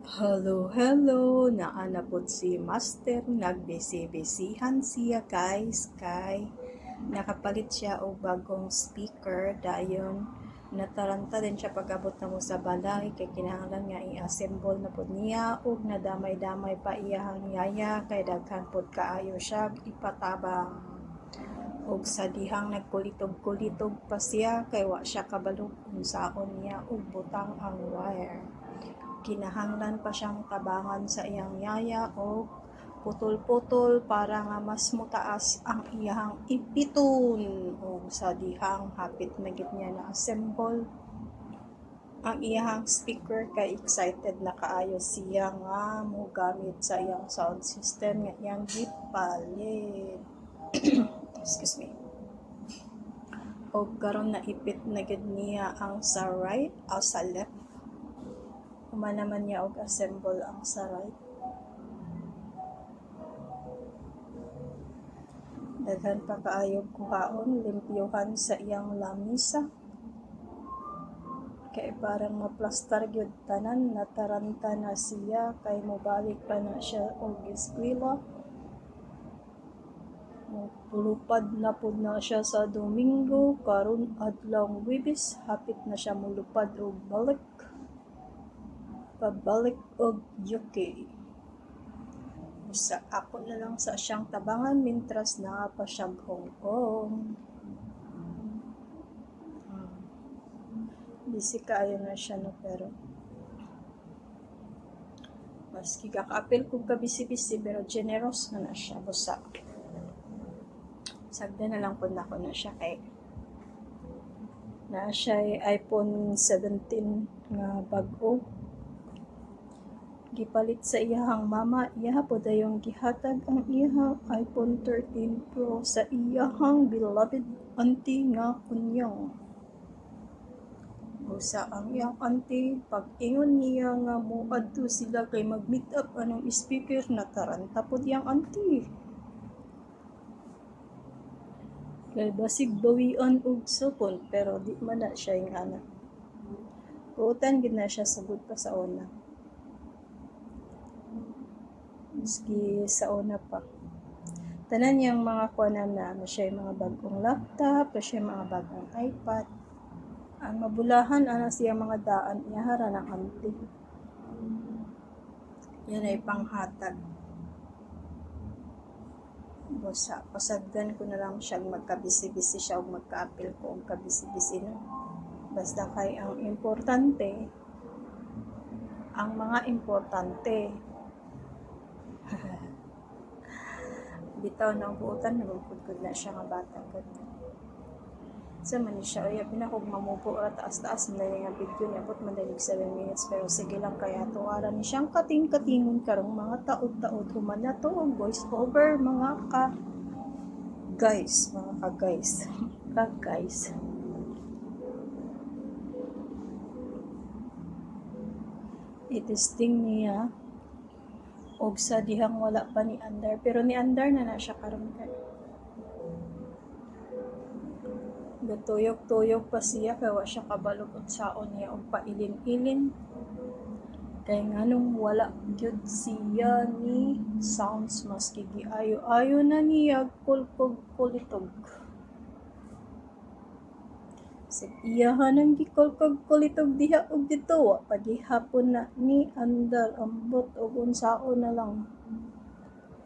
Hello, hello! Naanapod si Master, nagbisi-bisihan siya guys, kay nakapalit siya og bagong speaker, dayon nataranta din siya pag-abot na mo sa balay, kay kinahanglan nga i-assemble na pod niya, og nadamay-damay pa iyahang yaya, kay daghan pod kaayo siya ipatabang. Og sa dihang nagkulitog-kulitog pa siya, kay wa siya kabalo kung saon niya og butang ang wire. Kinahanglan pa siyang tabangan sa iyang yaya o putol-putol para nga mas mutaas ang iyang ipiton o sa dihang hapit magit niya na assemble ang iyang speaker, kay excited na kaayo siya nga mo gamit sa iyang sound system nga iyang gipalit. Excuse me. O karon na ipit na gid niya ang sa right o sa left. Human naman niya og assemble ang sa right. Daghan pa kaayog kuhaon, limpyuhan sa iyang lamisa. Kay parang maplastar gyud tanan, nataranta na siya, kay mobalik pa na siya og eskwela. Mulupad na pud na siya sa Domingo, karon adlaw Huwebes, hapit na siya mulupad og balik. Pabalik og UK. Sa ako na lang sa siyang tabangan mintras na pa siya Hong Kong. Busy kaayo na siya no, pero maski kakaapil kung kabisi-bisi, pero generous na siya. Busa sagda na lang po na ko na siya, kay na siya iPhone 17 nga bag-o gipalit sa iyahang mama. Iyaha po dayong gihatag ang iyahang iPhone 13 Pro sa iyahang beloved auntie nga kunyang. Usa ang iyang auntie, pag ingon niya nga mo adto sila kay mag-meet up anong speaker, nataranta pod iyang auntie. Kay basig bawian og cellphone, pero di man na siya yung anak. Puutan gid na siya sugod pa sa una. Maski sa una pa. Tanan niyang mga kuanan na siya yung mga bagong laptop, siya yung mga bagong iPad. Ang mabulahan ana siya mga daan iyahara ng auntie. Yan ay panghatag. Busa, pasagdan ko na lang siyang magkabisi-bisi siya o magka-apil ko og kabisi-bisi no. Basta kay ang importante, ang mga importante. Bitaw ng buutan, nagpudkod na siya nga bata ko. Sa man siya, ay pinakog mamupo at taas-taas na nga video niya, but mandalig 7 minutes, pero sige lang kaya tuwaran ni siyang kating-katingon karong mga taod-taod, human na to, voice over, mga ka-guys. Ka-guys. Itesting niya, og sa dihang wala pa ni Andar, pero ni Andar na siya karon kay gatuyok-tuyok pa siya, kay wa siya kabalog og saon niya og pailin-ilin, kay nganong wala gyud siya ni sounds, maski giayo-ayo na niya kulkog-kulitog. Sig iyahan ang gikulkog-kulitog diha og dito, wa pa gihapon na ni Andar, ambot og unsaon na lang.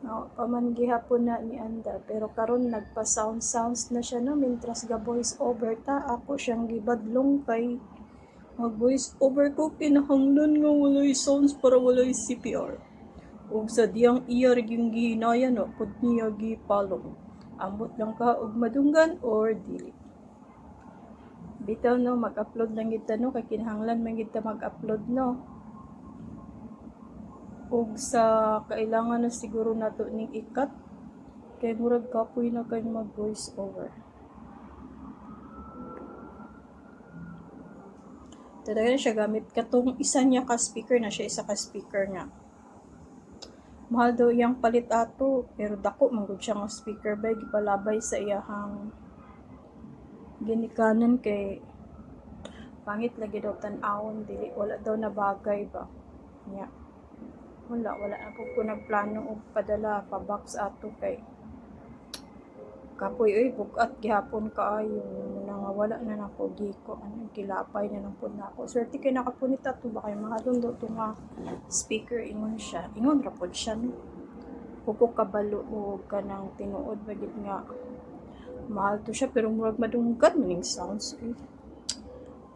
Paman gihapon na ni Andar, pero karon nagpa-sounds na siya no, mintras ga voice over ta, ako siyang gibadlong kay mag voice over ko, kinahanglan nga walay sounds para walay CPR. Ug sa diyang iya yung gihinaya no, pud niya gipalong. Ambot lang ka og madunggan or dili. Bitaw no, mag-upload lang kita no, kay kinahanglan man kita mag-upload no. Og sa kailangan na siguro nato ning ikat, kay murag kapoy na kay mag voice over. Talaga siya gamit katong isa niya ka speaker na siya, isa ka speaker nga. Mahal daw iyang palit ato, pero dako man gud siya nga speaker bay, gipalabay sa iyahang ginikanan, kay pangit lagi daw tan-awon, dili wala daw na bagay ba. Yeah. wala na po ko nagplano og padala pa box ato kay kapoy bugat gihapon kaayo nga wala na nako giko kilapay na lang pud nako swerte kay nakapunit ato ba kay mahadon do to nga speaker ingon siya ingon ra pud siya no kuko kabalo og kanang tinuod ba gid nga mahal to siya pero murag madunggan maning sounds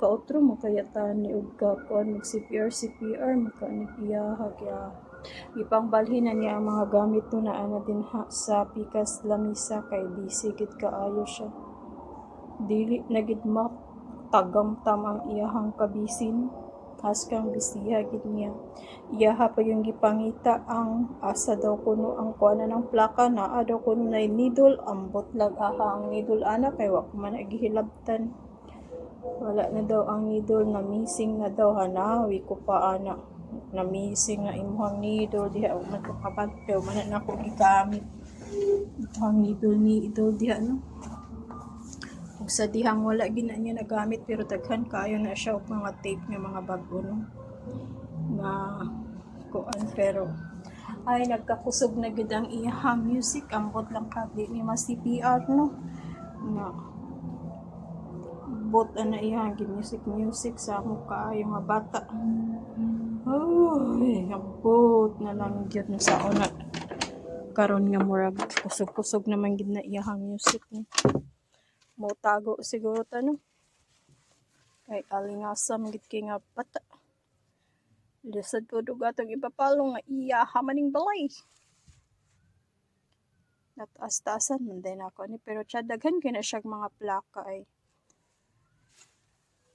kaotro mo kaya tani og ka kon mag CPR makanig iyaha kaya ipangbalhin na niya ang mga gamit to na ana din ha, sa pikas lamisa kay busy gid kaayo siya dili na gid tagamtam ang iyahang kabisin kang bisiya gid niya iyaha pa yung gipangita ang asa daw kuno ang kuana ng plaka naa daw kuno na needle ambot lag aha ang needle ana kay wa ko man gihilabtan wala na daw ang needle na missing na daw hanawi ko pa ana na missing na imong needle diha o man ko kabantay man na ko gigamit ang needle diha no ug sa dihang wala gina niya nagamit pero daghan kaayo na siya og mga tape nga mga bag-o no nga kuan pero ay nagkakusog na gid ang iyang music ambot lang ka di ni mas CPR no nga bot ana iyang music sa mo kaayo nga bata ambot na lang gyud sa una karon nga murag kusog naman gid na iyang music no mo tago siguro ta no kay alingasam gid kay nga bata lisod po duga atong ipapalong nga iya hamaning balay nataas-taasan man din ako ni pero daghan kay na siyang mga plaka ay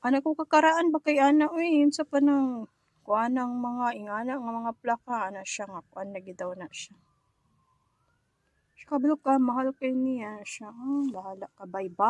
ana ko kakaraan ba kay ana yun sa panang kuanang mga ingana nga mga plaka ana siya nga kuan na gidaw na siya kabalo ka mahal kay niya siya bahala ka bye bye